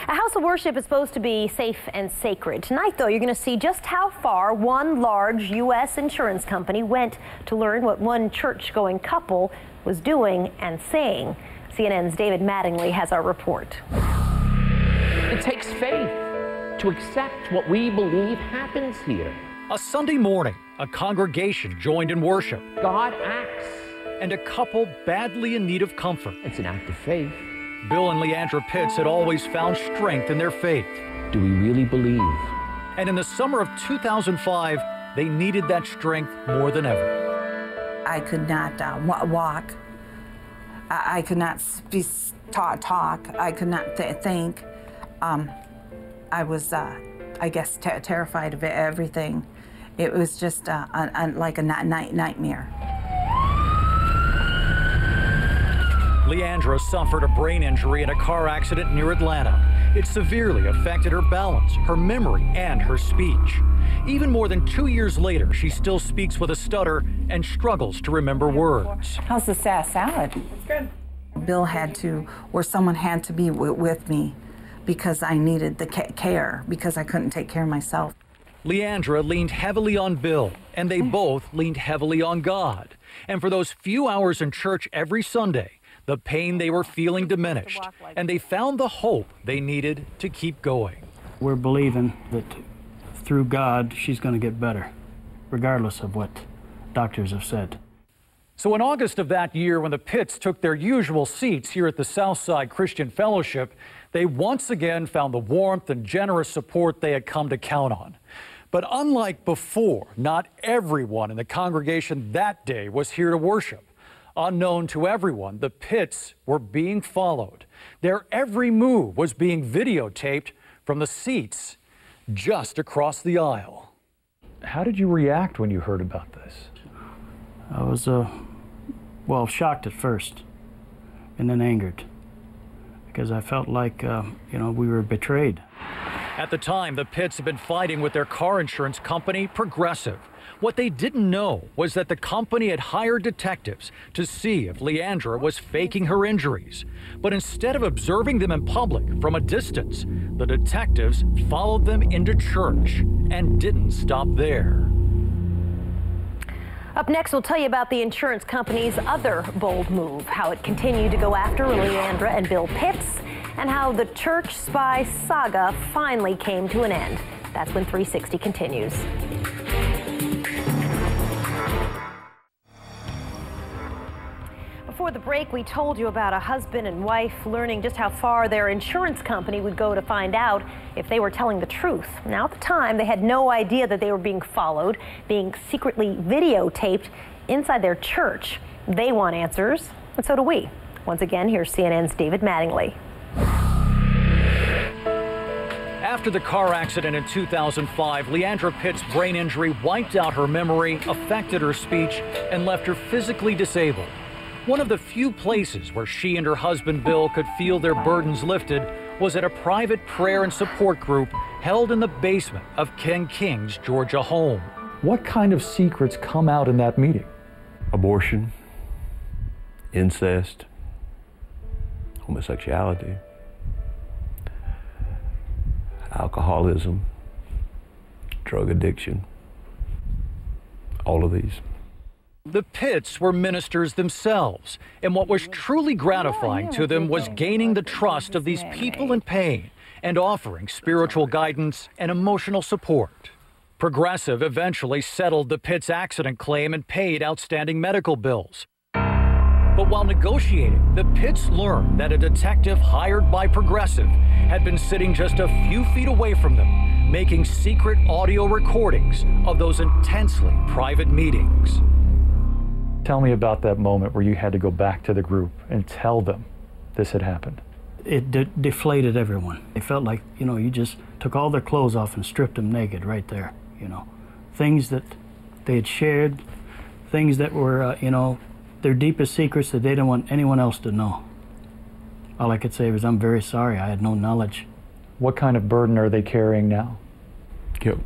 A house of worship is supposed to be safe and sacred. Tonight, though, you're going to see just how far one large U.S. insurance company went to learn what one church-going couple was doing and saying. CNN's David Mattingly has our report. It takes faith to accept what we believe happens here. A Sunday morning, a congregation joined in worship. God acts. And a couple badly in need of comfort. It's an act of faith. Bill and Leandra Pitts had always found strength in their faith. Do we really believe? And in the summer of 2005, they needed that strength more than ever. I could not walk. I could not talk. I could not think. I was, I guess, terrified of everything. It was just like a nightmare. Leandra suffered a brain injury in a car accident near Atlanta. It severely affected her balance, her memory, and her speech. Even more than 2 years later, she still speaks with a stutter and struggles to remember words. How's the salad? It's good. Bill had to, or someone had to be with me because I needed the care, because I couldn't take care of myself. Leandra leaned heavily on Bill, and they both leaned heavily on God. And for those few hours in church every Sunday, the pain they were feeling diminished, and they found the hope they needed to keep going. We're believing that through God, she's going to get better, regardless of what doctors have said. So in August of that year, when the Pitts took their usual seats here at the Southside Christian Fellowship, they once again found the warmth and generous support they had come to count on. But unlike before, not everyone in the congregation that day was here to worship. Unknown to everyone, the Pitts were being followed. Their every move was being videotaped from the seats just across the aisle. How did you react when you heard about this? I was, well, shocked at first, and then angered, because I felt like, we were betrayed. At the time, the Pitts had been fighting with their car insurance company, Progressive. What they didn't know was that the company had hired detectives to see if Leandra was faking her injuries. But instead of observing them in public from a distance, the detectives followed them into church and didn't stop there. Up next, we'll tell you about the insurance company's other bold move, how it continued to go after Leandra and Bill Pitts, and how the church spy saga finally came to an end. That's when 360 continues. Before the break, we told you about a husband and wife learning just how far their insurance company would go to find out if they were telling the truth. Now, at the time, they had no idea that they were being followed, being secretly videotaped inside their church. They want answers, and so do we. Once again, here's CNN's David Mattingly. After the car accident in 2005, Leandra Pitts' brain injury wiped out her memory, affected her speech, and left her physically disabled. One of the few places where she and her husband Bill could feel their burdens lifted was at a private prayer and support group held in the basement of Ken King's Georgia home. What kind of secrets come out in that meeting? Abortion, incest, homosexuality, alcoholism, drug addiction, all of these. The Pitts were ministers themselves, and what was truly gratifying to them was gaining the trust of these people in pain and offering spiritual guidance and emotional support. Progressive eventually settled the Pitts accident claim and paid outstanding medical bills. But while negotiating, the Pitts learned that a detective hired by Progressive had been sitting just a few feet away from them, making secret audio recordings of those intensely private meetings. Tell me about that moment where you had to go back to the group and tell them this had happened. It deflated everyone. It felt like, you just took all their clothes off and stripped them naked right there, Things that they had shared, things that were, their deepest secrets that they didn't want anyone else to know. All I could say was, I'm very sorry, I had no knowledge. What kind of burden are they carrying now? Guilt.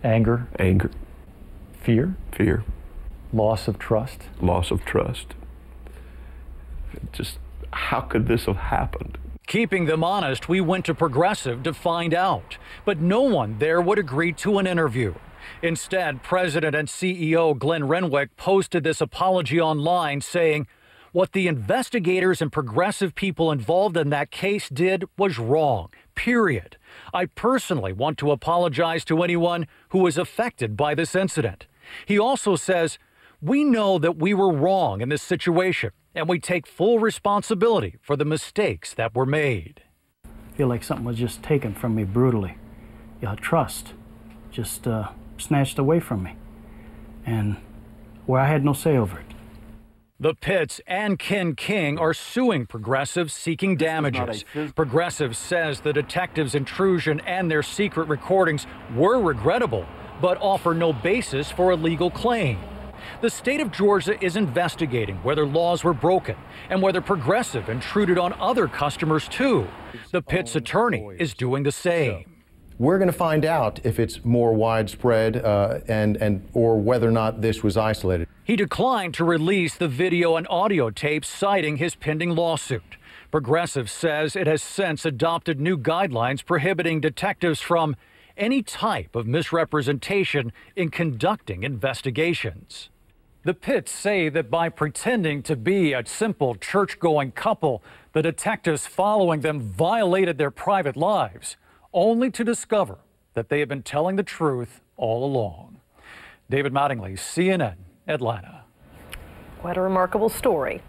Anger? Anger. Fear? Fear. Loss of trust? Loss of trust. Just, how could this have happened? Keeping them honest, we went to Progressive to find out, but no one there would agree to an interview. Instead, President and CEO Glen Renwick posted this apology online saying, "What the investigators and Progressive people involved in that case did was wrong, period. I personally want to apologize to anyone who was affected by this incident." He also says, "We know that we were wrong in this situation, and we take full responsibility for the mistakes that were made." I feel like something was just taken from me brutally. Trust just snatched away from me, and where I had no say over it. The Pitts and Ken King are suing Progressive, seeking damages. Progressive says the detectives' intrusion and their secret recordings were regrettable, but offer no basis for a legal claim. The state of Georgia is investigating whether laws were broken and whether Progressive intruded on other customers too. The Pitts attorney is doing the same. We're going to find out if it's more widespread or whether or not this was isolated. He declined to release the video and audio tapes citing his pending lawsuit. Progressive says it has since adopted new guidelines prohibiting detectives from any type of misrepresentation in conducting investigations. The Pitts say that by pretending to be a simple church-going couple, the detectives following them violated their private lives, only to discover that they had been telling the truth all along. David Mattingly, CNN, Atlanta. What a remarkable story.